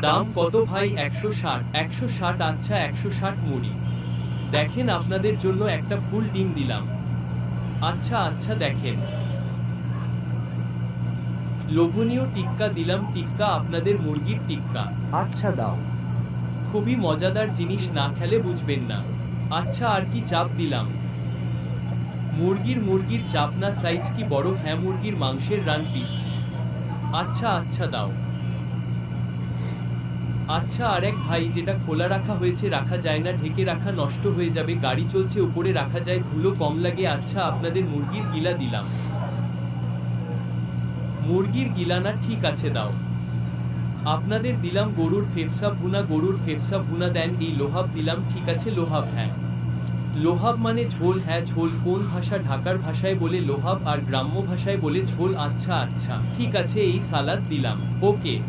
দাম কত ভাই? 160। 160? আচ্ছা, 160 মুড়ি। দেখেন, আপনাদের জন্য একটা ফুল ডিম দিলাম। আচ্ছা আচ্ছা, দেখেন, লোভনীয় টিক্কা দিলাম। টিক্কা আপনাদের মুরগির টিক্কা। আচ্ছা দাও। খুবই মজাদার জিনিস, না খেলে বুঝবেন না। আচ্ছা, আর কি চাপ দিলাম? মুরগির চাপ না? সাইজ কি বড়? হ্যাঁ, মুরগির মাংসের রান পিস। আচ্ছা আচ্ছা, দাও। আচ্ছা, আরেক ভাই, যেটা খোলা রাখা হয়েছে রাখা যায় না, ঢেকে রাখা নষ্ট হয়ে যাবে, গাড়ি চলছে উপরে রাখা যায়, ধুলো কম লাগে। আচ্ছা, আপনাদের মুরগির গিলা দিলাম। মুরগির গিলা না? ঠিক আছে, দাও। আপনাদের দিলাম গরুর ফেফসা ভুনা। গরুর ফেফসা ভুনা দেন। এই লোহাব দিলাম। ঠিক আছে, লোহাব। হ্যাঁ, লোহাব মানে ঝোল? হ্যাঁ, ঝোল। কোন ভাষা? ঢাকার ভাষায় বলে লোহাব, আর গ্রাম্য ভাষায় বলে ঝোল। আচ্ছা আচ্ছা, ঠিক আছে, এই সালাদ দিলাম। ওকে।